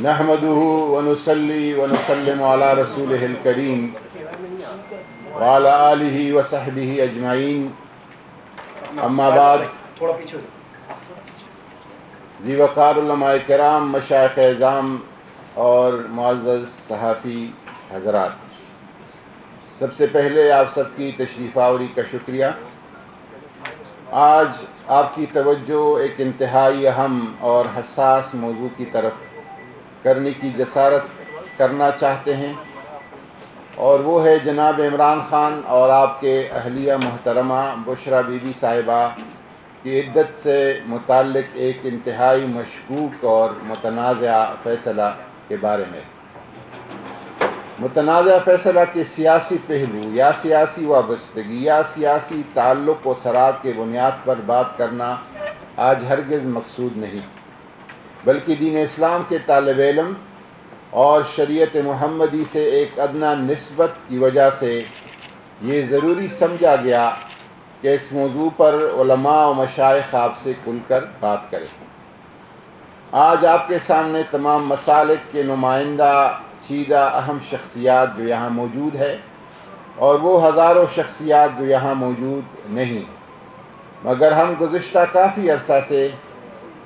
نحمده ونصلي ونسلم على رسوله الكريم وعلى آله وصحبه اجمعین اما بعد ذی وقار علماء کرام، مشائخ اعظام اور معزز صحافی حضرات، سب سے پہلے آپ سب کی تشریف آوری کا شکریہ۔ آج آپ کی توجہ ایک انتہائی اہم اور حساس موضوع کی طرف کرنے کی جسارت کرنا چاہتے ہیں، اور وہ ہے جناب عمران خان اور آپ کے اہلیہ محترمہ بشریٰ بی بی صاحبہ کی عدت سے متعلق ایک انتہائی مشکوک اور متنازع فیصلہ کے بارے میں۔ متنازع فیصلہ کے سیاسی پہلو یا سیاسی وابستگی یا سیاسی تعلق و صراعت کے بنیاد پر بات کرنا آج ہرگز مقصود نہیں، بلکہ دین اسلام کے طالب علم اور شریعت محمدی سے ایک ادنیٰ نسبت کی وجہ سے یہ ضروری سمجھا گیا کہ اس موضوع پر علماء و مشائخ آپ سے کھل کر بات کریں۔ آج آپ کے سامنے تمام مسالک کے نمائندہ چیدہ اہم شخصیات جو یہاں موجود ہے، اور وہ ہزاروں شخصیات جو یہاں موجود نہیں، مگر ہم گزشتہ کافی عرصہ سے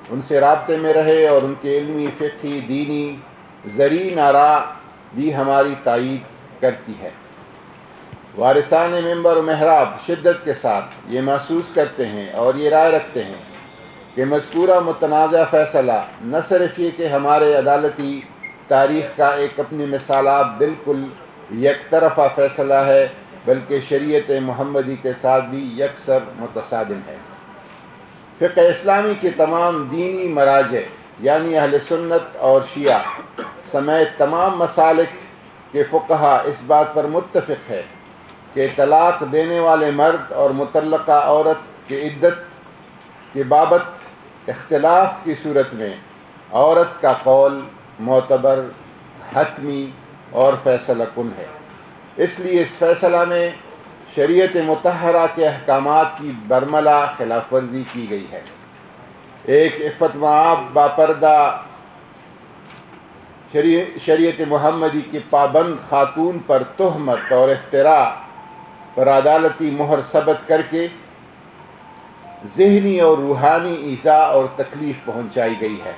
ان سے رابطے میں رہے اور ان کے علمی، فقہی، دینی زرعی آراء بھی ہماری تائید کرتی ہے۔ وارثان منبر و محراب شدت کے ساتھ یہ محسوس کرتے ہیں اور یہ رائے رکھتے ہیں کہ مذکورہ متنازع فیصلہ نہ صرف یہ کہ ہمارے عدالتی تاریخ کا ایک اپنی مثالات بالکل یک طرفہ فیصلہ ہے، بلکہ شریعت محمدی کے ساتھ بھی یکسر متصادم ہے۔ فقہ اسلامی کے تمام دینی مراجع یعنی اہل سنت اور شیعہ سمیت تمام مسالک کے فقہا اس بات پر متفق ہے کہ طلاق دینے والے مرد اور مطلقہ عورت کی عدت کے بابت اختلاف کی صورت میں عورت کا قول معتبر، حتمی اور فیصلہ کن ہے۔ اس لیے اس فیصلہ میں شریعت مطہرہ کے احکامات کی برملا خلاف ورزی کی گئی ہے۔ ایک عفت مآب باپردہ شریعت محمدی کی پابند خاتون پر تہمت اور افتراء پر عدالتی مہر ثبت کر کے ذہنی اور روحانی ایذاء اور تکلیف پہنچائی گئی ہے،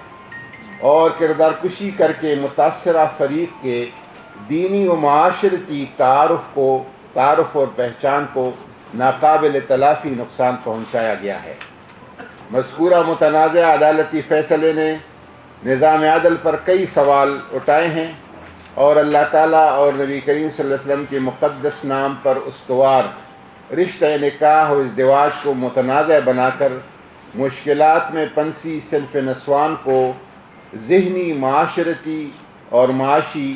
اور کردار کشی کر کے متاثرہ فریق کے دینی و معاشرتی تعارف اور پہچان کو ناقابل تلافی نقصان پہنچایا گیا ہے۔ مذکورہ متنازع عدالتی فیصلے نے نظام عدل پر کئی سوال اٹھائے ہیں، اور اللہ تعالیٰ اور نبی کریم صلی اللہ علیہ وسلم کے مقدس نام پر استوار رشتہ نکاح و ازدواج کو متنازع بنا کر مشکلات میں پنسی صنف نسوان کو ذہنی، معاشرتی اور معاشی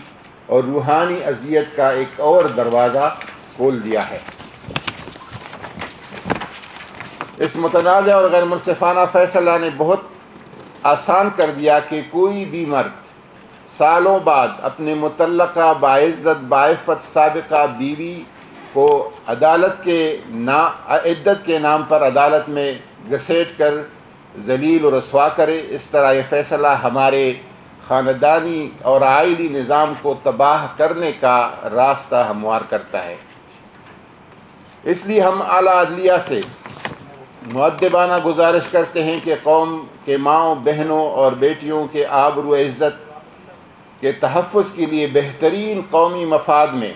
اور روحانی اذیت کا ایک اور دروازہ کھول دیا ہے۔ اس متنازع اور غیر منصفانہ فیصلہ نے بہت آسان کر دیا کہ کوئی بھی مرد سالوں بعد اپنے مطلقہ باعزت باعفت سابقہ بیوی کو عدت کے نام پر عدالت میں گھسیٹ کر ذلیل و رسوا کرے۔ اس طرح یہ فیصلہ ہمارے خاندانی اور عائلی نظام کو تباہ کرنے کا راستہ ہموار کرتا ہے۔ اس لیے ہم اعلیٰ عدلیہ سے مؤدبانہ گزارش کرتے ہیں کہ قوم کے ماؤں، بہنوں اور بیٹیوں کے آبرو و عزت کے تحفظ کے لیے بہترین قومی مفاد میں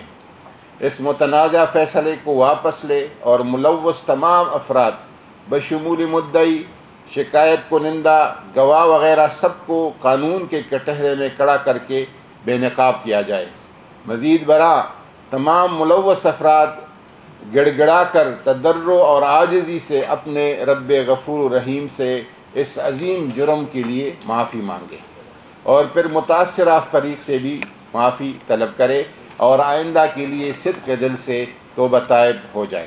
اس متنازع فیصلے کو واپس لے، اور ملوث تمام افراد بشمول مدعی، شکایت کنندہ، گواہ وغیرہ سب کو قانون کے کٹہرے میں کھڑا کر کے بے نقاب کیا جائے۔ مزید برآں تمام ملوث افراد گڑ گڑا کر تضرع اور عاجزی سے اپنے رب غفور رحیم سے اس عظیم جرم کے لیے معافی مانگے، اور پھر متاثرہ فریق سے بھی معافی طلب کرے، اور آئندہ کے لیے صدق دل سے توبہ طائب ہو جائیں۔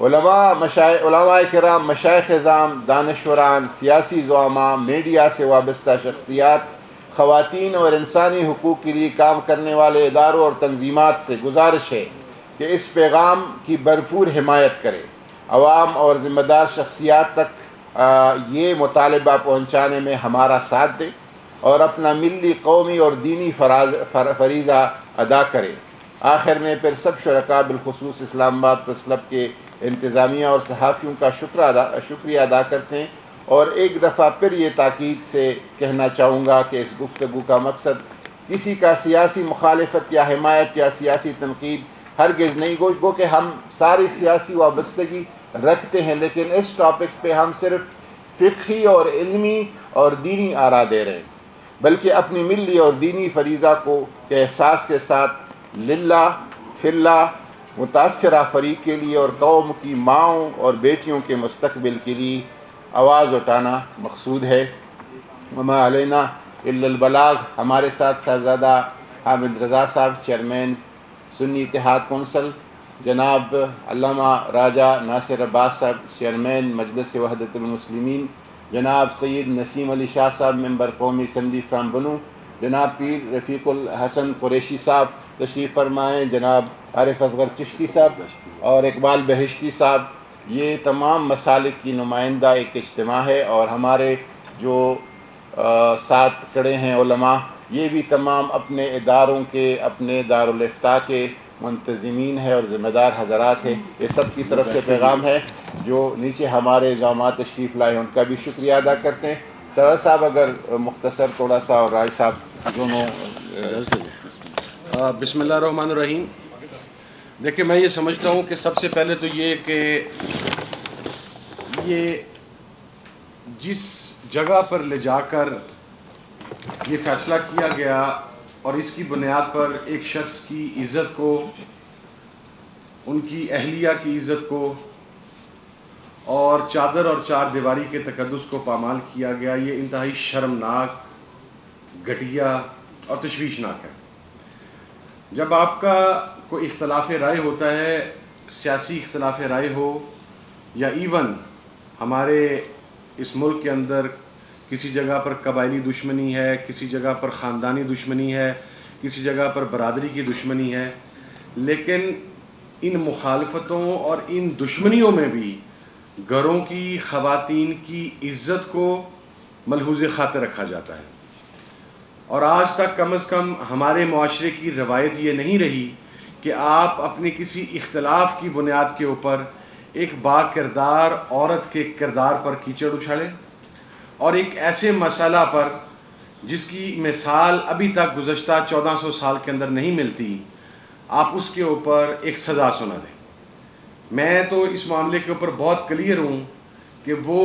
علماء کرام، مشائخ اعظام، دانشوران، سیاسی زعماء، میڈیا سے وابستہ شخصیات، خواتین اور انسانی حقوق کے لیے کام کرنے والے اداروں اور تنظیمات سے گزارش ہے کہ اس پیغام کی بھرپور حمایت کرے، عوام اور ذمہ دار شخصیات تک یہ مطالبہ پہنچانے میں ہمارا ساتھ دے اور اپنا ملی، قومی اور دینی فریضہ ادا کرے۔ آخر میں پھر سب شرکاء بالخصوص اسلام آباد پریس کلب کے انتظامیہ اور صحافیوں کا شکریہ ادا کرتے ہیں، اور ایک دفعہ پھر یہ تاکید سے کہنا چاہوں گا کہ اس گفتگو کا مقصد کسی کا سیاسی مخالفت یا حمایت یا سیاسی تنقید ہرگز نہیں، گو کہ ہم ساری سیاسی وابستگی رکھتے ہیں، لیکن اس ٹاپک پہ ہم صرف فقہی اور علمی اور دینی آراء دے رہے ہیں، بلکہ اپنی ملی اور دینی فریضہ کو کے احساس کے ساتھ للہ فی اللہ متاثرہ فریق کے لیے اور قوم کی ماؤں اور بیٹیوں کے مستقبل کے لیے آواز اٹھانا مقصود ہے۔ وما علینا الا البلاغ۔ ہمارے ساتھ صاحبزادہ حامد رضا صاحب، چیئرمین سنی اتحاد کونسل، جناب علامہ راجہ ناصر عباس صاحب، چیئرمین مجلس وحدت المسلمین، جناب سید نسیم علی شاہ صاحب، ممبر قومی اسمبلی فرام بنو، جناب پیر رفیق الحسن قریشی صاحب تشریف فرمائیں، جناب عارف اصغر چشتی صاحب اور اقبال بہشتی صاحب۔ یہ تمام مسالک کی نمائندہ ایک اجتماع ہے، اور ہمارے جو ساتھ کھڑے ہیں علماء، یہ بھی تمام اپنے اداروں کے، اپنے دارالافتاء کے منتظمین ہے اور ذمہ دار حضرات ہیں۔ یہ سب کی طرف سے پیغام ہے۔ جو نیچے ہمارے زعماء تشریف لائے ہیں ان کا بھی شکریہ ادا کرتے ہیں۔ سعد صاحب اگر مختصر تھوڑا سا، اور راج صاحب دونوں۔ بسم اللہ الرحمن الرحیم۔ دیکھیں، میں یہ سمجھتا ہوں کہ سب سے پہلے تو یہ کہ یہ جس جگہ پر لے جا کر یہ فیصلہ کیا گیا اور اس کی بنیاد پر ایک شخص کی عزت کو، ان کی اہلیہ کی عزت کو اور چادر اور چار دیواری کے تقدس کو پامال کیا گیا، یہ انتہائی شرمناک، گھٹیا اور تشویشناک ہے۔ جب آپ کا کوئی اختلاف رائے ہوتا ہے، سیاسی اختلاف رائے ہو یا ایون ہمارے اس ملک کے اندر کسی جگہ پر قبائلی دشمنی ہے، کسی جگہ پر خاندانی دشمنی ہے، کسی جگہ پر برادری کی دشمنی ہے، لیکن ان مخالفتوں اور ان دشمنیوں میں بھی گھروں کی خواتین کی عزت کو ملحوظ خاطر رکھا جاتا ہے۔ اور آج تک کم از کم ہمارے معاشرے کی روایت یہ نہیں رہی کہ آپ اپنے کسی اختلاف کی بنیاد کے اوپر ایک با کردار عورت کے کردار پر کیچڑ اچھالیں، اور ایک ایسے مسئلہ پر جس کی مثال ابھی تک گزشتہ 1400 سال کے اندر نہیں ملتی، آپ اس کے اوپر ایک سزا سنا دیں۔ میں تو اس معاملے کے اوپر بہت کلیئر ہوں کہ وہ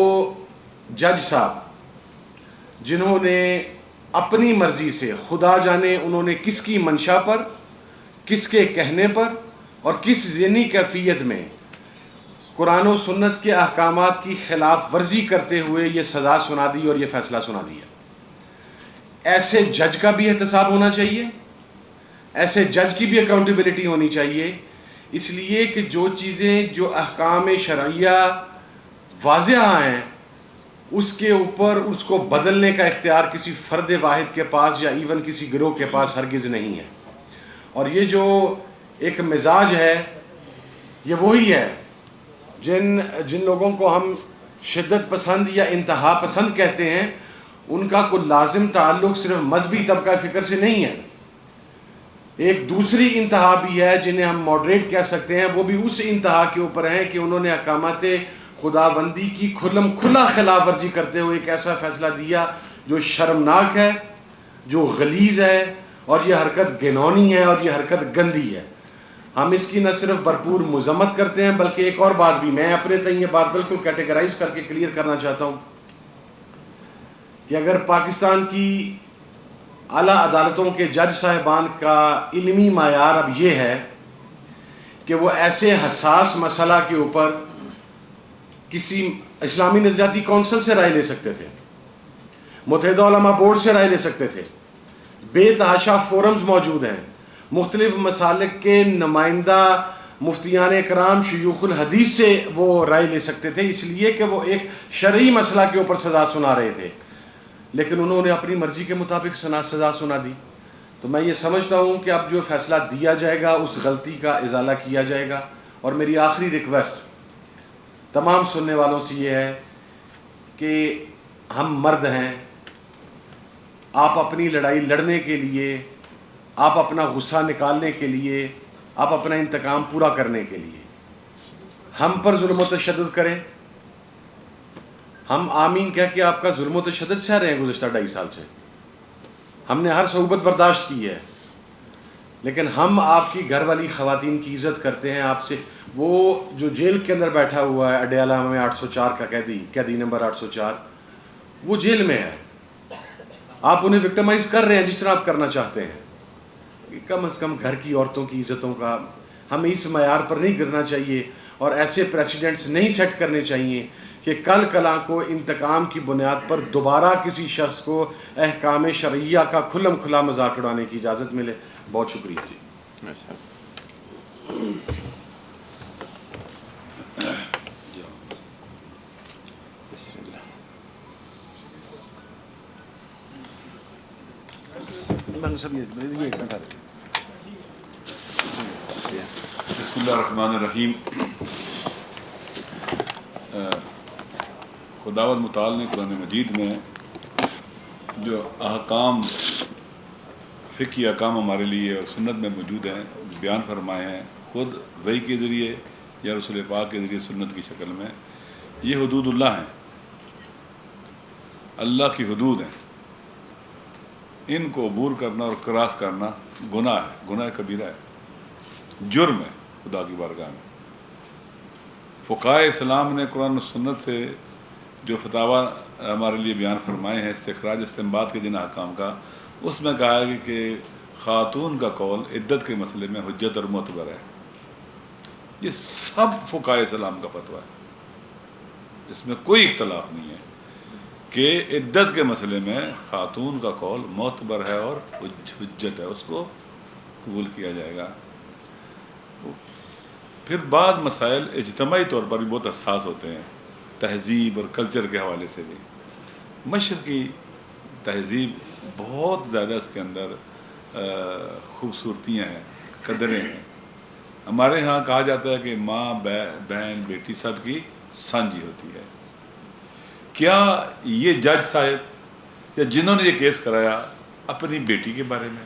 جج صاحب جنہوں نے اپنی مرضی سے، خدا جانے انہوں نے کس کی منشا پر، کس کے کہنے پر اور کس ذہنی کیفیت میں قرآن و سنت کے احکامات کی خلاف ورزی کرتے ہوئے یہ سزا سنا دی اور یہ فیصلہ سنا دیا۔ ایسے جج کا بھی احتساب ہونا چاہیے، ایسے جج کی بھی اکاؤنٹیبلٹی ہونی چاہیے، اس لیے کہ جو چیزیں، جو احکام شرعیہ واضح ہیں، اس کے اوپر اس کو بدلنے کا اختیار کسی فرد واحد کے پاس یا ایون کسی گروہ کے پاس ہرگز نہیں ہے۔ اور یہ جو ایک مزاج ہے، یہ وہی ہے جن لوگوں کو ہم شدت پسند یا انتہا پسند کہتے ہیں، ان کا کوئی لازم تعلق صرف مذہبی طبقہ فکر سے نہیں ہے۔ ایک دوسری انتہا بھی ہے جنہیں ہم ماڈریٹ کہہ سکتے ہیں، وہ بھی اس انتہا کے اوپر ہیں کہ انہوں نے احکامات خداوندی کی کھلم کھلا خلاف ورزی کرتے ہوئے ایک ایسا فیصلہ دیا جو شرمناک ہے، جو غلیظ ہے، اور یہ حرکت گھناؤنی ہے اور یہ حرکت گندی ہے۔ ہم اس کی نہ صرف بھرپور مذمت کرتے ہیں، بلکہ ایک اور بات بھی میں اپنے تئیں یہ بات بالکل کیٹیگرائز کر کے کلیئر کرنا چاہتا ہوں کہ اگر پاکستان کی اعلیٰ عدالتوں کے جج صاحبان کا علمی معیار اب یہ ہے کہ وہ ایسے حساس مسئلہ کے اوپر کسی اسلامی نظریاتی کونسل سے رائے لے سکتے تھے، متحدہ علماء بورڈ سے رائے لے سکتے تھے، بے تحاشا فورمز موجود ہیں، مختلف مسالک کے نمائندہ مفتیان کرام شیوخ الحدیث سے وہ رائے لے سکتے تھے، اس لیے کہ وہ ایک شرعی مسئلہ کے اوپر سزا سنا رہے تھے، لیکن انہوں نے اپنی مرضی کے مطابق سزا سنا دی۔ تو میں یہ سمجھتا ہوں کہ اب جو فیصلہ دیا جائے گا اس غلطی کا ازالہ کیا جائے گا۔ اور میری آخری ریکویسٹ تمام سننے والوں سے یہ ہے کہ ہم مرد ہیں، آپ اپنی لڑائی لڑنے کے لیے، آپ اپنا غصہ نکالنے کے لیے، آپ اپنا انتقام پورا کرنے کے لیے ہم پر ظلم و تشدد کریں؟ ہم آمین کہہ کے آپ کا ظلم و تشدد سہ رہے ہیں گزشتہ 2.5 سال سے، ہم نے ہر صعوبت برداشت کی ہے، لیکن ہم آپ کی گھر والی خواتین کی عزت کرتے ہیں. آپ سے وہ جو جیل کے اندر بیٹھا ہوا ہے اڈیالہ میں 804 کا قیدی نمبر 804، وہ جیل میں ہے، آپ انہیں وکٹمائز کر رہے ہیں جس طرح آپ کرنا چاہتے ہیں. کم از کم گھر کی عورتوں کی عزتوں کا ہمیں اس معیار پر نہیں گرنا چاہیے، اور ایسے پریسیڈنٹس نہیں سیٹ کرنے چاہیے کہ کل کلاں کو انتقام کی بنیاد پر دوبارہ کسی شخص کو احکام شرعیہ کا کھلم کھلا مذاق اڑانے کی اجازت ملے. بہت شکریہ جی. بسم اللہ الرحمن الرحیم. خداوند متعال نے قرآن مجید میں جو احکام، فقہی احکام ہمارے لیے اور سنت میں موجود ہیں بیان فرمائے ہیں، خود وحی کے ذریعے یا رسول پاک کے ذریعے سنت کی شکل میں. یہ حدود اللہ ہیں، اللہ کی حدود ہیں. ان کو عبور کرنا اور کراس کرنا گناہ ہے، گناہ کبیرہ ہے، جرم ہے خدا کی بارگاہ میں. فقہائے اسلام نے قرآن و سنت سے جو فتاویٰ ہمارے لیے بیان فرمائے ہیں استخراج استنباط کے جن احکام کا، اس میں کہا ہے کہ خاتون کا قول عدت کے مسئلے میں حجت اور معتبر ہے. یہ سب فقہائے اسلام کا فتویٰ ہے، اس میں کوئی اختلاف نہیں ہے کہ عدت کے مسئلے میں خاتون کا قول معتبر ہے اور حجت ہے، اس کو قبول کیا جائے گا. پھر بعض مسائل اجتماعی طور پر بھی بہت حساس ہوتے ہیں، تہذیب اور کلچر کے حوالے سے بھی. مشرقی تہذیب بہت زیادہ اس کے اندر خوبصورتیاں ہیں، قدریں ہیں. ہمارے ہاں کہا جاتا ہے کہ ماں بہن بیٹی سب کی سانجھی ہوتی ہے. کیا یہ جج صاحب یا جنہوں نے یہ کیس کرایا اپنی بیٹی کے بارے میں،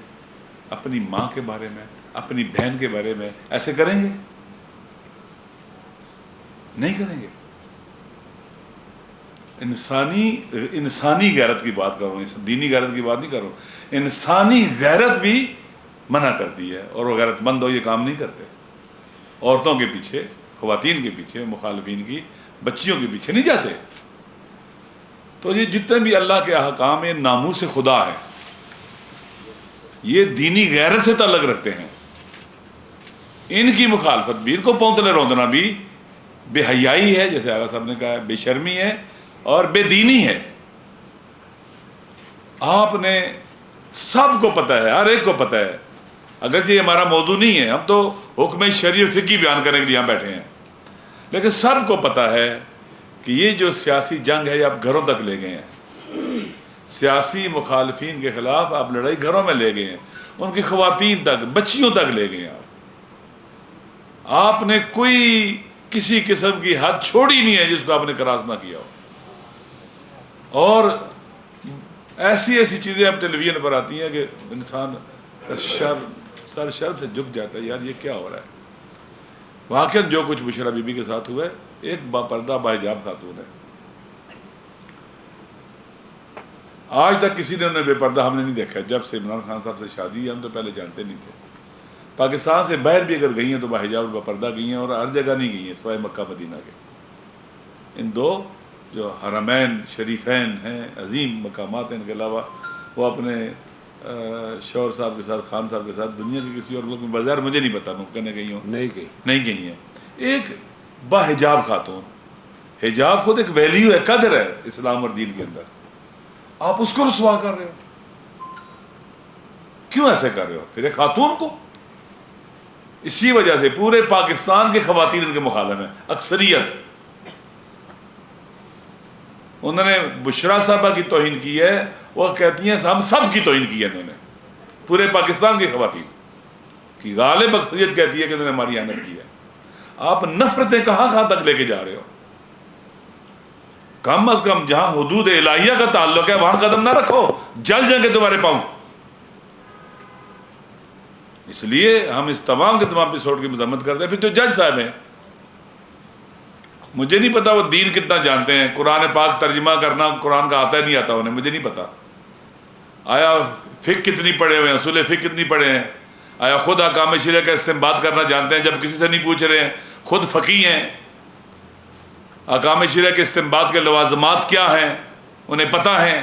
اپنی ماں کے بارے میں، اپنی بہن کے بارے میں ایسے کریں گے؟ نہیں کریں گے. انسانی غیرت کی بات کر رہا ہوں، دینی غیرت کی بات نہیں کر رہا ہوں. انسانی غیرت بھی منع کرتی ہے، اور وہ غیرت مند ہو یہ کام نہیں کرتے. عورتوں کے پیچھے، خواتین کے پیچھے، مخالفین کی بچیوں کے پیچھے نہیں جاتے. تو یہ جتنے بھی اللہ کے احکام ہیں ناموس خدا ہیں، یہ دینی غیرت سے تعلق رکھتے ہیں. ان کی مخالفت بھی، ان کو پونتنے روندنا بھی بے حیائی ہے، جیسے آغا صاحب نے کہا ہے، بے شرمی ہے اور بے دینی ہے. آپ نے سب کو پتہ ہے، ہر ایک کو پتہ ہے. اگر یہ ہمارا موضوع نہیں ہے، ہم تو حکم شرعی و فقہی بیان کرنے کے لیے یہاں بیٹھے ہیں، لیکن سب کو پتہ ہے کہ یہ جو سیاسی جنگ ہے یہ آپ گھروں تک لے گئے ہیں. سیاسی مخالفین کے خلاف آپ لڑائی گھروں میں لے گئے ہیں، ان کی خواتین تک، بچیوں تک لے گئے ہیں. آپ نے کوئی کسی قسم کی حد چھوڑی نہیں ہے جس کو آپ نے کراس نہ کیا ہو. اور ایسی چیزیں اب ٹیلی ویژن پر آتی ہیں کہ انسان سر شرم سے جھک جاتا ہے، یار یہ کیا ہو رہا ہے. واقعاً جو کچھ بشرا بی بی کے ساتھ ہوا ہے، ایک باپردہ باحجاب خاتون ہے. آج تک کسی نے انہیں بے پردہ ہم نے نہیں دیکھا. جب سے عمران خان صاحب سے شادی ہے، ہم تو پہلے جانتے نہیں تھے. پاکستان سے باہر بھی اگر گئی ہیں تو باحجاب اور باپردہ گئی ہیں، اور ہر جگہ نہیں گئی ہیں سوائے مکہ مدینہ کے. ان دو جو حرمین شریفین ہیں، عظیم مقامات ہیں، ان کے علاوہ وہ اپنے شوہر صاحب کے ساتھ، خان صاحب کے ساتھ دنیا کے کسی اور ملک میں بظاہر مجھے نہیں پتا ممکن ہے گئی ہوں، نہیں گئی ہیں. ایک باحجاب خاتون، حجاب خود ایک ویلیو ہے، قدر ہے اسلام اور دین کے اندر. آپ اس کو رسوا کر رہے ہو، کیوں ایسے کر رہے ہو پھر ایک خاتون کو؟ اسی وجہ سے پورے پاکستان کے خواتین ان کے مخالف ہیں، اکثریت. انہوں نے بشرا صاحبہ کی توہین کی ہے، وہ کہتی ہیں ہم سب کی توہین کی ہے. انہوں نے پورے پاکستان کی خواتین کی غالب اکثریت کہتی ہے کہ انہوں نے ہماری احانت کی ہے. آپ نفرتیں کہاں تک لے کے جا رہے ہو؟ کم از کم جہاں حدود الہیہ کا تعلق ہے وہاں قدم نہ رکھو، جل جائیں گے تمہارے پاؤں۔ اس لیے ہم اس تمام کے تمام ایپیسوڈ کی مذمت کرتے ہیں۔ پھر تو جج صاحب ہیں، مجھے نہیں پتا وہ دین کتنا جانتے ہیں، قرآن پاک ترجمہ کرنا قرآن کا آتا ہے نہیں آتا انہیں، مجھے نہیں پتا۔ آیا فقہ کتنی پڑھے ہوئے ہیں، اصول فقہ کتنی پڑھے ہیں، آیا خود احکام شرعیہ کا استنباط کرنا جانتے ہیں جب کسی سے نہیں پوچھ رہے ہیں، خود فقیہ ہیں، احکام شرعیہ کے استنباط کے لوازمات کیا ہیں انہیں پتہ ہیں۔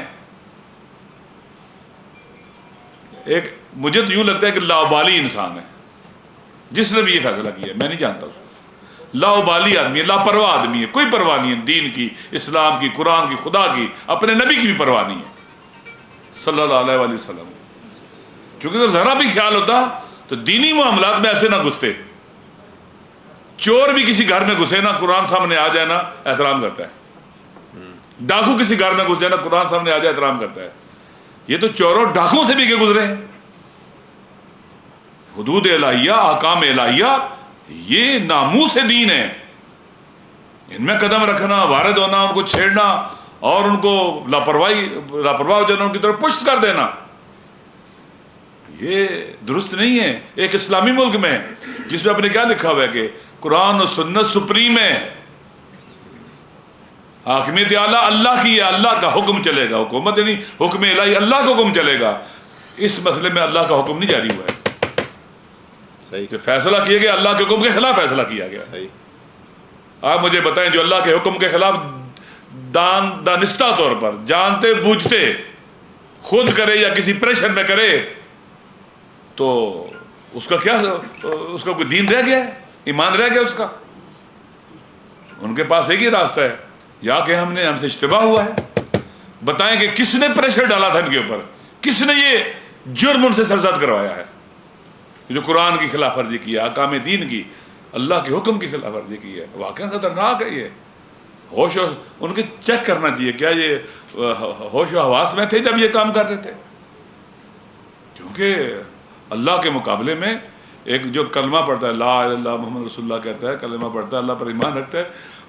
ایک مجھے تو یوں لگتا ہے کہ لاابالی انسان ہے جس نے بھی یہ فیصلہ کیا ہے، میں نہیں جانتا اس کو، لاابالی آدمی ہے، لاپرواہ آدمی ہے، کوئی پرواہ نہیں ہے دین کی، اسلام کی، قرآن کی، خدا کی، اپنے نبی کی بھی پرواہ نہیں ہے صلی اللہ علیہ وآلہ وسلم۔ کیونکہ اگر ذرا بھی خیال ہوتا تو دینی معاملات میں ایسے نہ گھستے۔ چور بھی کسی گھر میں گھسے نا، قرآن سامنے آ جائے نا احترام کرتا ہے، ڈاکو کسی گھر میں گھس جائے نا قرآن سامنے آ جائے احترام کرتا ہے۔ یہ تو چوروں ڈاکوں سے بھی کے گزرے ہیں۔ حدود الہیہ، احکام الہیہ یہ ناموس دین ہے، ان میں قدم رکھنا، وارد ہونا، ان کو چھیڑنا اور ان کو لاپرواہ ہو جانا، ان کی طرف پشت کر دینا، یہ درست نہیں ہے۔ ایک اسلامی ملک میں جس میں اپنے کیا لکھا ہوا ہے کہ قرآن و سنت سپریم ہے، حاکمیت اعلیٰ اللہ کی ہے، اللہ کا حکم چلے گا، حکومت نہیں، حکم الہی اللہ کا حکم چلے گا۔ اس مسئلے میں اللہ کا حکم نہیں جاری ہوا ہے، صحیح کہ فیصلہ کیا گیا اللہ کے حکم کے خلاف فیصلہ کیا گیا۔ صحیح۔ آپ مجھے بتائیں جو اللہ کے حکم کے خلاف دانستہ طور پر جانتے بوجھتے خود کرے یا کسی پریشر میں کرے تو اس کا کیا، اس کا کوئی دین رہ گیا ہے، ایمان رہ گیا اس کا؟ ان کے پاس ایک ہی راستہ ہے، یا کہ ہم سے اشتباہ ہوا ہے، بتائیں کہ کس نے پریشر ڈالا تھا ان کے اوپر، کس نے یہ جرم ان سے سرزد کروایا ہے، جو قرآن کی خلاف ورزی کی ہے، احکام دین کی، اللہ کے حکم کی خلاف ورزی کی ہے۔ واقعا خطرناک ہے یہ۔ ہوش ان کے چیک کرنا چاہیے کیا یہ ہوش و حواس میں تھے جب یہ کام کر رہے تھے؟ کیونکہ اللہ کے مقابلے میں ایک جو کلمہ پڑھتا ہے لا الہ الا اللہ محمد رسول اللہ کہتا ہے، کلمہ پڑھتا ہے، اللہ پر ایمان رکھتا ہے،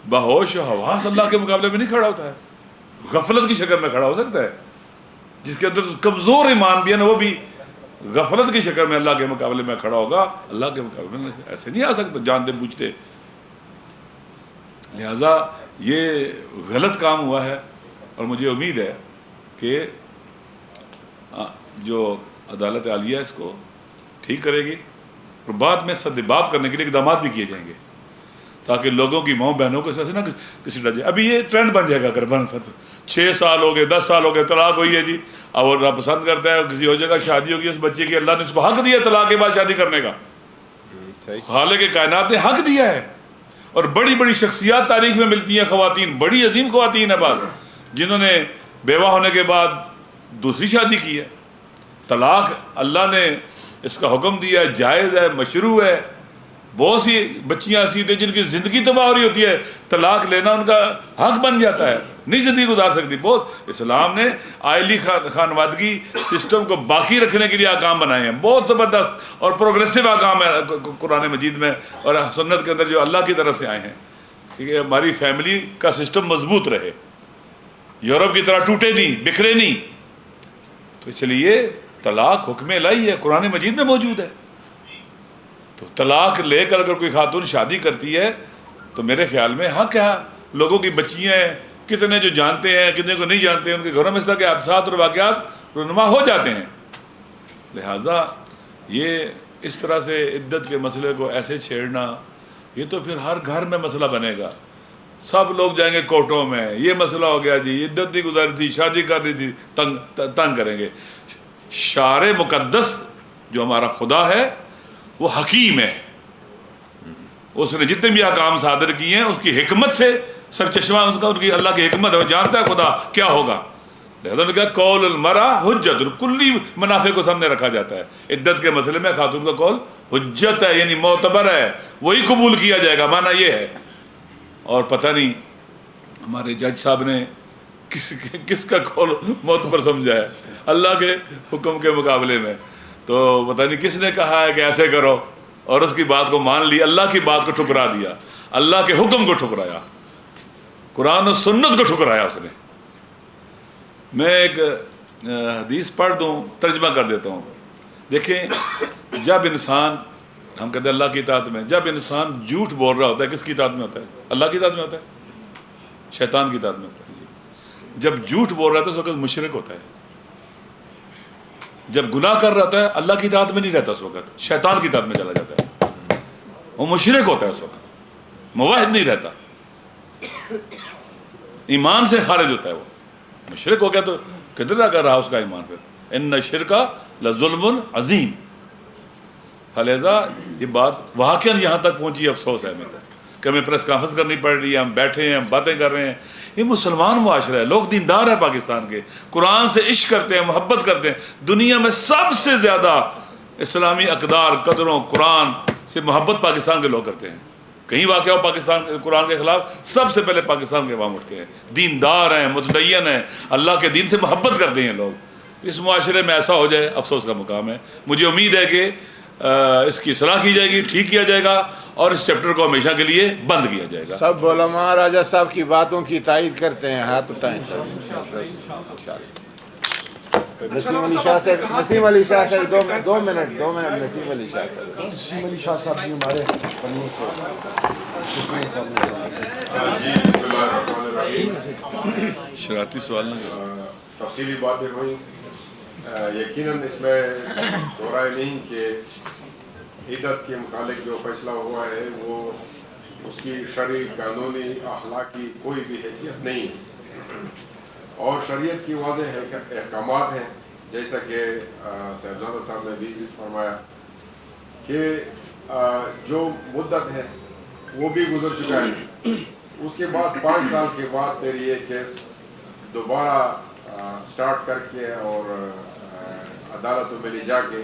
بہوش و حواس اللہ کے مقابلے میں نہیں کھڑا ہوتا ہے، غفلت کی شکل میں کھڑا ہو سکتا ہے۔ جس کے اندر کمزور ایمان بھی ہے نا وہ بھی غفلت کی شکل میں اللہ کے مقابلے میں کھڑا ہوگا، اللہ کے مقابلے میں ایسے نہیں آ سکتا جانتے بوجھتے۔ لہذا یہ غلط کام ہوا ہے، اور مجھے امید ہے کہ جو عدالت عالیہ اس کو ٹھیک کرے گی، اور بعد میں سدباب کرنے کے لیے اقدامات بھی کیے جائیں گے تاکہ لوگوں کی ماؤں بہنوں کو ایسے نہ کسی ڈر جائے۔ ابھی یہ ٹرینڈ بن جائے گا، اگر بن 6 سال ہو گئے، 10 سال ہو گئے، طلاق ہوئی ہے جی، اب وہ پسند کرتا ہے کسی اور جگہ شادی ہوگی اس بچے کی، اللہ نے اس کو حق دیا طلاق کے بعد شادی کرنے کا، خالق کائنات نے حق دیا ہے۔ اور بڑی بڑی شخصیات تاریخ میں ملتی ہیں، خواتین، بڑی عظیم خواتین ہیں بعض، جنہوں نے بیوہ ہونے کے بعد دوسری شادی کی ہے۔ طلاق اللہ نے اس کا حکم دیا ہے، جائز ہے، مشروع ہے۔ بہت سی بچیاں ایسی ہوتی ہیں جن کی زندگی تباہ ہو رہی ہوتی ہے، طلاق لینا ان کا حق بن جاتا ہے، نہیں زندگی گزار سکتی۔ بہت اسلام نے عائلی خانوادگی سسٹم کو باقی رکھنے کے لیے احکام بنائے ہیں، بہت زبردست اور پروگریسو احکام ہے قرآن مجید میں اور سنت کے اندر جو اللہ کی طرف سے آئے ہیں، کہ ہماری فیملی کا سسٹم مضبوط رہے، یورپ کی طرح ٹوٹے نہیں، بکھرے نہیں۔ تو اس لیے طلاق حکم الہی ہے، قرآن مجید میں موجود ہے۔ تو طلاق لے کر اگر کوئی خاتون شادی کرتی ہے تو میرے خیال میں حق ہے، لوگوں کی بچیاں ہیں، کتنے جو جانتے ہیں کتنے کو نہیں جانتے ہیں، ان کے گھروں میں اس طرح کے حادثات اور واقعات رونما ہو جاتے ہیں۔ لہٰذا یہ اس طرح سے عدت کے مسئلے کو ایسے چھیڑنا، یہ تو پھر ہر گھر میں مسئلہ بنے گا، سب لوگ جائیں گے کورٹوں میں، یہ مسئلہ ہو گیا جی، عدت نہیں گزاری تھی، شادی کر رہی تھی، تنگ کریں گے۔ شارع مقدس جو ہمارا خدا ہے وہ حکیم ہے، اس نے جتنے بھی احکام صادر کیے ہیں اس کی حکمت سے سرچشمہ اس کا، ان کی اللہ کی حکمت ہے، وہ جانتا ہے خدا کیا ہوگا۔ لہذا نے کہا قول المرأة حجت، کلی منافع کو سامنے رکھا جاتا ہے۔ عدت کے مسئلے میں خاتون کا قول حجت ہے، یعنی معتبر ہے، وہی قبول کیا جائے گا، معنی یہ ہے۔ اور پتہ نہیں ہمارے جج صاحب نے کس کا قول معتبر سمجھا ہے اللہ کے حکم کے مقابلے میں، تو پتہ نہیں کس نے کہا ہے کہ ایسے کرو اور اس کی بات کو مان لی، اللہ کی بات کو ٹھکرا دیا، اللہ کے حکم کو ٹھکرایا۔ قرآن و سنت کو ٹھکرایا اس نے. میں ایک حدیث پڑھ دوں, ترجمہ کر دیتا ہوں. دیکھیں, جب انسان, ہم کہتے ہیں اللہ کی اطاعت میں, جب انسان جھوٹ بول رہا ہوتا ہے کس کی اطاعت میں ہوتا ہے؟ اللہ کی اطاعت میں ہوتا ہے, شیطان کی اطاعت میں ہوتا ہے. جب جھوٹ بول رہا ہے تو اس وقت مشرک ہوتا ہے. جب گناہ کر رہا ہوتا ہے اللہ کی اطاعت میں نہیں رہتا, اس وقت شیطان کی اطاعت میں چلا جاتا ہے. وہ مشرک ہوتا ہے, اس وقت موحد نہیں رہتا, ایمان سے خارج ہوتا ہے. وہ مشرک ہو گیا تو کتنا کر رہا اس کا ایمان پھر. ان الشرک لظلم عظیم. لہٰذا یہ بات واقعاً یہاں تک پہنچی, افسوس ہے ہمیں کہ ہمیں پریس کانفرنس کرنی پڑ رہی ہے, ہم بیٹھے ہیں, ہم باتیں کر رہے ہیں. یہ مسلمان معاشرہ ہے, لوگ دیندار ہیں پاکستان کے, قرآن سے عشق کرتے ہیں, محبت کرتے ہیں. دنیا میں سب سے زیادہ اسلامی اقدار, قدروں, قرآن سے محبت پاکستان کے لوگ کرتے ہیں. کہیں واقعہ ہو پاکستان قرآن کے خلاف, سب سے پہلے پاکستان کے عوام اٹھتے ہیں. دیندار ہیں, متدین ہیں, اللہ کے دین سے محبت کرتے ہیں لوگ. اس معاشرے میں ایسا ہو جائے افسوس کا مقام ہے. مجھے امید ہے کہ اس کی اصلاح کی جائے گی, ٹھیک کیا جائے گا, اور اس چیپٹر کو ہمیشہ کے لیے بند کیا جائے گا. سب علماء راجہ صاحب کی باتوں کی تائید کرتے ہیں, ہاتھ اٹھائیں سب. نسیم علی شاہ صاحب, نسیم علی شاہ صاحب, 2 منٹ نسیم علی شاہ صاحب. نسیم علی شاہ صاحب بھی ہمارے پڑھنے جی بسم اللہ الرحمن الرحیم. شرارتی سوال نہ کرو. تفصیلی باتیں ہوئیں. یقیناً اس میں دو رائے نہیں کہ عدت کے متعلق جو فیصلہ ہوا ہے وہ اس کی شرعی, قانونی, اخلاقی کوئی بھی حیثیت نہیں ہے, اور شریعت کی واضح احکامات ہیں, جیسا کہ صاحبزادہ صاحب نے بھی فرمایا کہ جو مدت ہے وہ بھی گزر چکا ہے. اس کے بعد 5 سال کے بعد پھر یہ کیس دوبارہ سٹارٹ کر کے اور عدالتوں میں لے جا کے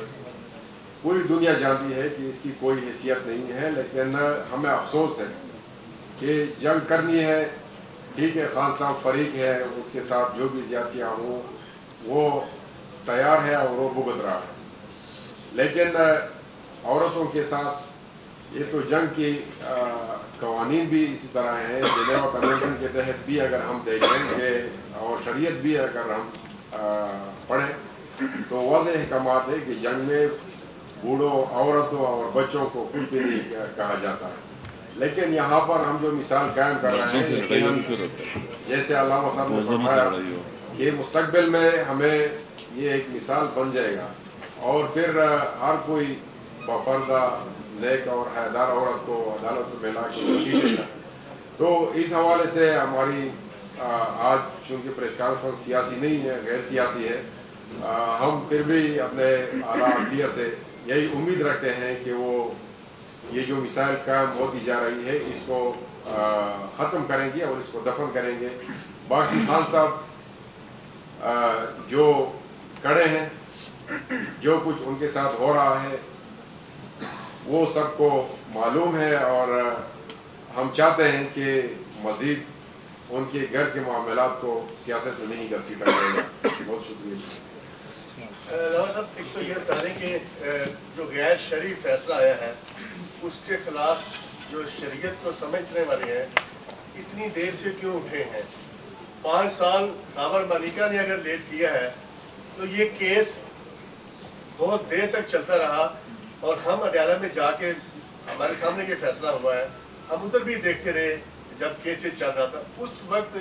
پوری دنیا جانتی ہے کہ اس کی کوئی حیثیت نہیں ہے. لیکن ہمیں افسوس ہے کہ جنگ کرنی ہے, ٹھیک ہے, خان صاحب فریق ہے, اس کے ساتھ جو بھی زیادتیاں ہوں وہ تیار ہے اور وہ بھگت رہا ہے. لیکن عورتوں کے ساتھ یہ تو جنگ کی قوانین بھی اسی طرح ہیں. جنیوا کنونشن کے تحت بھی اگر ہم دیکھیں کہ اور شریعت بھی اگر ہم پڑھیں تو واضح احکامات ہے کہ جنگ میں بوڑھوں, عورتوں اور بچوں کو کچھ بھی نہیں کہا جاتا ہے. لیکن یہاں پر ہم جو مثال قائم کر رہے ہیں, جیسے علامہ صاحب نے فرمایا کہ مستقبل میں ہمیں یہ ایک مثال بن جائے گا, اور پھر ہر کوئی باپردہ, نیک اور حیادار عورت کو عدالت میں لا کے سیکھے گا. تو اس حوالے سے ہماری آج چونکہ پریس کانفرنس سیاسی نہیں ہے, غیر سیاسی ہے, ہم پھر بھی اپنے اعلیٰ عدلیہ سے یہی امید رکھتے ہیں کہ وہ یہ جو مثال قائم ہوتی جا رہی ہے اس کو ختم کریں گے اور اس کو دفن کریں گے. باقی خان صاحب جو کڑے ہیں, جو کچھ ان کے ساتھ ہو رہا ہے وہ سب کو معلوم ہے, اور ہم چاہتے ہیں کہ مزید ان کے گھر کے معاملات کو سیاست میں نہیں گھسیٹا جائے گا. بہت شکریہ. علامہ صاحب, ایک تو یہ بتا دیں کہ جو غیر شرعی فیصلہ آیا ہے اس کے خلاف جو شریعت کو سمجھنے والے ہیں اتنی دیر سے کیوں اٹھے ہیں؟ 5 سال خاور ملیکہ نے اگر لیٹ کیا ہے تو یہ کیس بہت دیر تک چلتا رہا, اور ہم اڈیالہ میں جا کے ہمارے سامنے یہ فیصلہ ہوا ہے, ہم ادھر بھی دیکھتے رہے جب کیس چل رہا تھا. اس وقت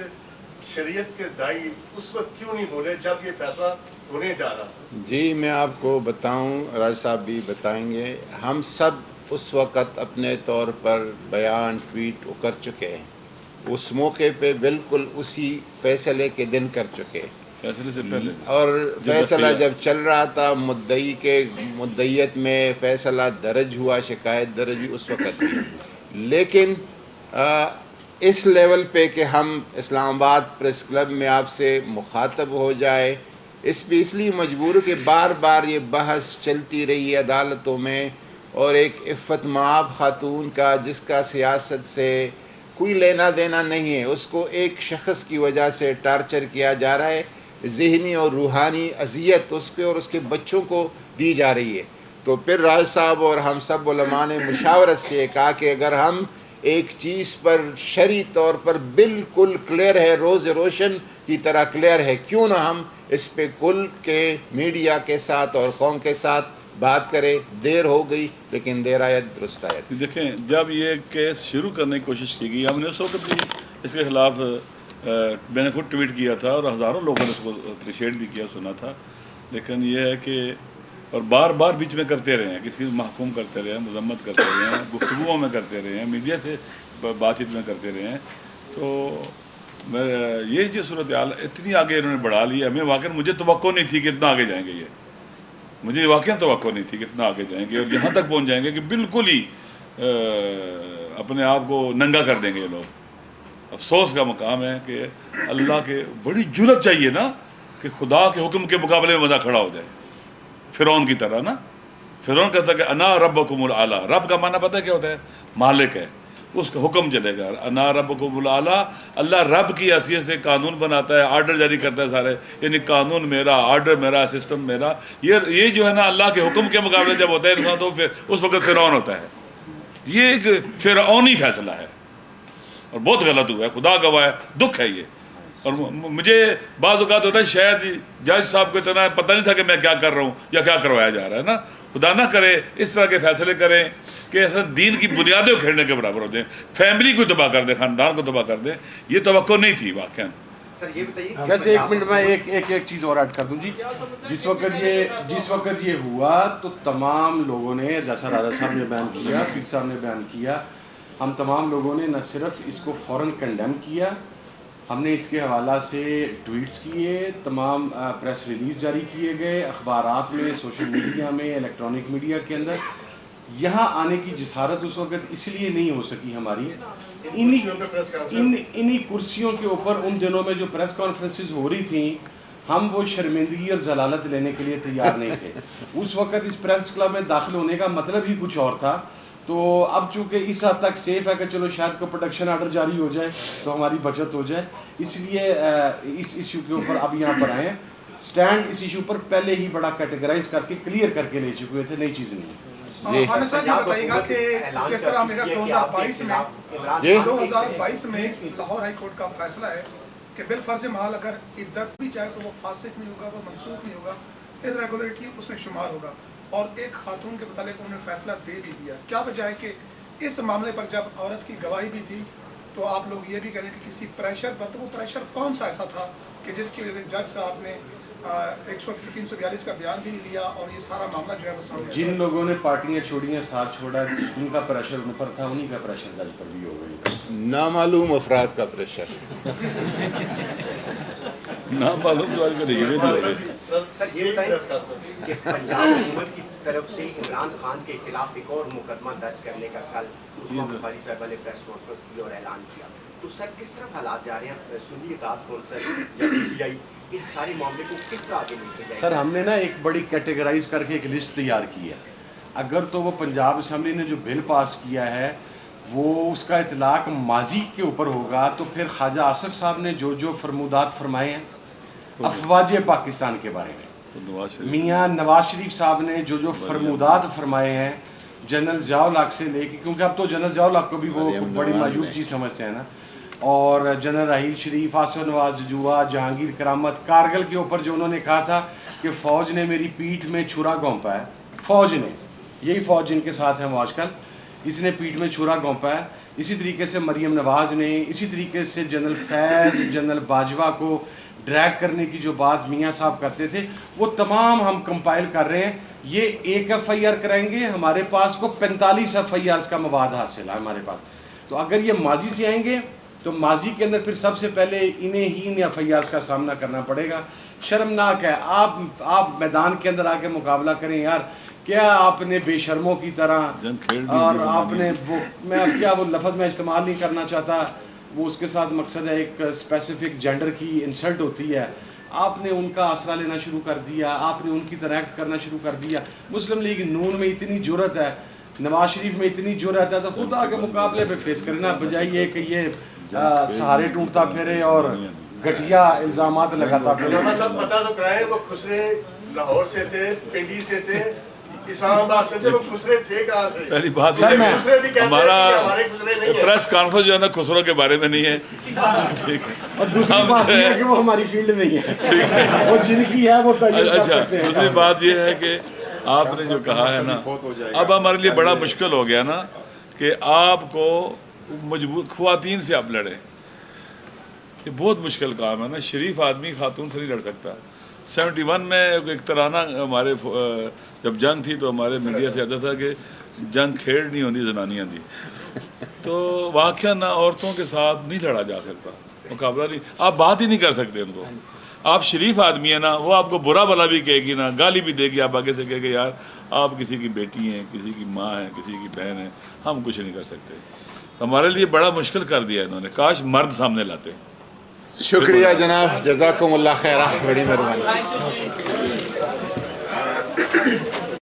شریعت کے دائی اس وقت کیوں نہیں بولے جب یہ فیصلہ ہونے جا رہا تھا؟ جی میں آپ کو بتاؤں, راج صاحب بھی بتائیں گے, ہم سب اس وقت اپنے طور پر بیان ٹویٹ کر چکے ہیں. اس موقع پہ بالکل اسی فیصلے کے دن کر چکے, فیصلے سے پہلے, اور فیصلہ جب چل رہا تھا مدعی کے مدعیت میں فیصلہ درج ہوا, شکایت درج ہوئی اس وقت بھی. لیکن اس لیول پہ کہ ہم اسلام آباد پریس کلب میں آپ سے مخاطب ہو جائے, اس پہ اس لیے مجبور کہ بار بار یہ بحث چلتی رہی ہے عدالتوں میں, اور ایک عفت مآب خاتون کا جس کا سیاست سے کوئی لینا دینا نہیں ہے, اس کو ایک شخص کی وجہ سے ٹارچر کیا جا رہا ہے, ذہنی اور روحانی اذیت اس کے اور اس کے بچوں کو دی جا رہی ہے. تو پھر راج صاحب اور ہم سب علماء نے مشاورت سے کہا کہ اگر ہم ایک چیز پر شرعی طور پر بالکل کلیئر ہے، روز روشن کی طرح کلیئر ہے، کیوں نہ ہم اس پہ کل کے میڈیا کے ساتھ اور قوم کے ساتھ بات کرے. دیر ہو گئی لیکن دیر آیت درست آیت. دیکھیں جب یہ کیس شروع کرنے کی کوشش کی گئی، ہم نے اس وقت بھی اس کے خلاف میں نے خود ٹویٹ کیا تھا اور ہزاروں لوگوں نے اس کو اپریشیٹ بھی کیا، سنا تھا. لیکن یہ ہے کہ اور بار بار بیچ میں کرتے رہے ہیں، کسی کو محکوم کرتے رہے ہیں، مذمت کرتے رہے ہیں، گفتگوؤں میں کرتے رہے ہیں، میڈیا سے بات چیت میں کرتے رہے ہیں. تو یہ جو صورتحال اتنی آگے انہوں نے بڑھا لی، ہمیں واقعی مجھے توقع نہیں تھی کہ اتنا آگے جائیں گے. مجھے واقعی توقع نہیں تھی کہ اتنا آگے جائیں گے اور یہاں تک پہنچ جائیں گے کہ بالکل ہی اپنے آپ کو ننگا کر دیں گے یہ لوگ. افسوس کا مقام ہے کہ اللہ کے بڑی جرت چاہیے نا کہ خدا کے حکم کے مقابلے میں بندہ کھڑا ہو جائے، فرعون کی طرح نا. فرعون کہتا ہے کہ انا ربکم الاعلیٰ. رب کا معنی پتہ ہے کیا ہوتا ہے؟ مالک ہے، اس کا حکم چلے گا. انا ربکم الاعلیٰ، اللہ رب کی حیثیت سے قانون بناتا ہے، آرڈر جاری کرتا ہے سارے، یعنی قانون میرا، آرڈر میرا، سسٹم میرا. یہ جو ہے نا اللہ کے حکم کے مقابلے جب ہوتا ہے انسان تو پھر اس وقت فرعون ہوتا ہے. یہ ایک فرعونی فیصلہ ہے اور بہت غلط ہوا ہے، خدا گواہ ہے، دکھ ہے یہ. اور مجھے بعض اوقات ہوتا ہے شاید جج صاحب کو اتنا پتہ نہیں تھا کہ میں کیا کر رہا ہوں یا کیا کروایا جا رہا ہے نا. خدا نہ کرے اس طرح کے فیصلے کریں کہ ایسا دین کی بنیادیں کھیلنے کے برابر ہو جائیں، فیملی کو تباہ کر دیں، خاندان کو تباہ کر دیں. یہ توقع نہیں تھی واقعا. سر یہ بتائیے ویسے ایک منٹ میں ایک چیز اور ایڈ کر دوں جی. جس وقت یہ ہوا تو تمام لوگوں نے، جیسا راجا صاحب نے بیان کیا، فقہ صاحب نے بیان کیا، ہم تمام لوگوں نے نہ صرف اس کو فوراً کنڈیم کیا، ہم نے اس کے حوالہ سے ٹویٹس کیے، تمام پریس ریلیز جاری کیے گئے، اخبارات میں، سوشل میڈیا میں، الیکٹرانک میڈیا کے اندر. یہاں آنے کی جسارت اس وقت اس لیے نہیں ہو سکی ہماری، انہی کرسیوں کے اوپر ان دنوں میں جو پریس کانفرنسز ہو رہی تھیں، ہم وہ شرمندگی اور ضلالت لینے کے لیے تیار نہیں تھے. اس وقت اس پریس کلب میں داخل ہونے کا مطلب ہی کچھ اور تھا. تو اب چونکہ اس حد تک سیف ہے کہ چلو شاید کو پروڈکشن آرڈر جاری ہو جائے تو ہماری بچت ہو جائے، اس لیے اس ایشو کے اوپر اب یہاں پر آئے ہیں. اسٹینڈ اس ایشو پر پہلے ہی بڑا کیٹیگرائز کر کے کلیئر کر کے لے چکے تھے، نئی چیز نہیں. خانہ صاحب یہ بتائیے گا کہ جس طرح میرا 2022 میں لاہور ہائی کورٹ کا فیصلہ ہے کہ بالفرض محال اگر عدت بھی جائے تو وہ فاسق نہیں ہوگا، وہ منسوخ نہیں ہوگا، irregularity اس میں شمار ہوگا، اور ایک خاتون کے متعلق انہوں نے فیصلہ دے بھی دیا. کیا وجہ ہے کہ اس معاملے پر جب عورت کی گواہی بھی تھی تو آپ لوگ یہ بھی کہیں کہ کسی پریشر پر، تو وہ پریشر کون سا ایسا تھا کہ جس کی وجہ سے جج صاحب نے 342 کا بیان بھی نہیں لیا اور یہ سارا معاملہ جو ہے وہ سامنے؟ جن لوگوں نے پارٹیاں چھوڑیاں، ساتھ چھوڑا، ان کا پریشر ان پر تھا، انہی کا پریشر جج پر بھی ہو گئی. نامعلوم افراد کا پریشر. نامعلوم تو آج کل یہ بھی ہو گئے. سر یہ بتائیں کہ پنجاب حکومت کی طرف سے عمران خان کے خلاف ایک اور مقدمہ درج کرنے کا کل عثمان بخاری صاحبہ نے پریس کانفرنس کی اور اعلان کیا، تو سر کس طرح حالات جا رہے ہیں؟ سنیے اطاعت کونسل یا پی ٹی آئی اس سارے معاملے کو کس طرح آگے لے کے جائے؟ سر ہم نے نا ایک بڑی کیٹیگرائز کر کے ایک لسٹ تیار کی ہے. اگر تو وہ پنجاب اسمبلی نے جو بل پاس کیا ہے وہ اس کا اطلاق ماضی کے اوپر ہوگا تو پھر خواجہ آصف صاحب نے جو فرمودات فرمائے ہیں افواج پاکستان کے بارے میں، میاں نواز شریف صاحب نے جو فرمودات فرمائے ہیں جنرل ضیاء الحق سے لے کے، کیونکہ اب تو جنرل ضیاء الحق کو بھی وہ بڑی معیوب چیز سمجھتے ہیں نا، اور جنرل راحیل شریف، آصف نواز ججوا، جہانگیر کرامت، کارگل کے اوپر جو انہوں نے کہا تھا کہ فوج نے میری پیٹھ میں چھرا گھونپا ہے، فوج نے، یہی فوج جن کے ساتھ ہے آج کل، اس نے پیٹھ میں چھرا گھونپا ہے. اسی طریقے سے مریم نواز نے، اسی طریقے سے جنرل فیض، جنرل باجوہ کو ڈریگ کرنے کی جو بات میاں صاحب کرتے تھے وہ تمام ہم کمپائل کر رہے ہیں. یہ ایک ایف آئی آر کرائیں گے، ہمارے پاس کو 45 ایف آئی آرز کا مواد حاصل ہے ہمارے پاس. تو اگر یہ ماضی سے آئیں گے تو ماضی کے اندر پھر سب سے پہلے انہیں ہی ان ایف آئی آرز کا سامنا کرنا پڑے گا. شرمناک ہے. آپ میدان کے اندر آ کے مقابلہ کریں یار. کیا آپ نے بے شرموں کی طرح، اور آپ نے میں اب کیا وہ لفظ میں استعمال نہیں کرنا چاہتا، وہ اس کے ساتھ مقصد ہے ایک اسپیسیفک جینڈر کی انسلٹ ہوتی ہے، آپ نے ان کا آسرا لینا شروع کر دیا، آپ نے ان کی طرح ایکٹ کرنا شروع کر دیا. مسلم لیگ نون میں اتنی جرت ہے، نواز شریف میں اتنی جرت ہے، تو خدا کے مقابلے پہ فیس کرنا بجائے یہ کہ یہ سہارے ٹوٹتا پھرے اور گھٹیا الزامات لگاتا پھرے. علامہ صاحب پتہ تو کرائیں، وہ خسرے لاہور سے تھے، پنڈی سے تھے، اسلام آباد سے جب وہ خسرے تھے کہاں سے؟ پہلی بات خسرے بھی کہتے ہیں ہمارا کہ ہمارے خسرے نہیں ہیں۔ پریس کانفرنس جو ہے نا خسرو کے بارے میں نہیں ہے، ٹھیک ہے، اور دوسری بات یہ ہے کہ وہ ہماری فیلڈ نہیں ہے، وہ جن کی ہے وہ تعین کر اچھا سکتے ہیں۔ دوسری بات یہ ہے کہ آپ نے جو کہا ہے نا، اب ہمارے لیے بڑا مشکل ہو گیا نا کہ آپ کو مجبور خواتین سے آپ لڑیں، یہ بہت مشکل کام ہے نا، شریف آدمی خاتون سے نہیں لڑ سکتا۔ 71 میں ایک ترانہ ہمارے جب جنگ تھی تو ہمارے میڈیا سے آتا تھا کہ جنگ کھیڑ نہیں ہوتی زنانیاں دی، تو واقعہ نہ عورتوں کے ساتھ نہیں لڑا جا سکتا، مقابلہ نہیں، آپ بات ہی نہیں کر سکتے ان کو۔ آپ شریف آدمی ہیں نا، وہ آپ کو برا بھلا بھی کہے گی نا، گالی بھی دے گی، آپ آگے سے کہے گے یار آپ کسی کی بیٹی ہیں، کسی کی ماں ہیں، کسی کی بہن ہیں، ہم کچھ نہیں کر سکتے۔ تو ہمارے لیے بڑا مشکل کر دیا انہوں نے، کاش مرد سامنے لاتے۔ شکریہ جناب، جزاکم اللہ خیرہ، بڑی مہربانی۔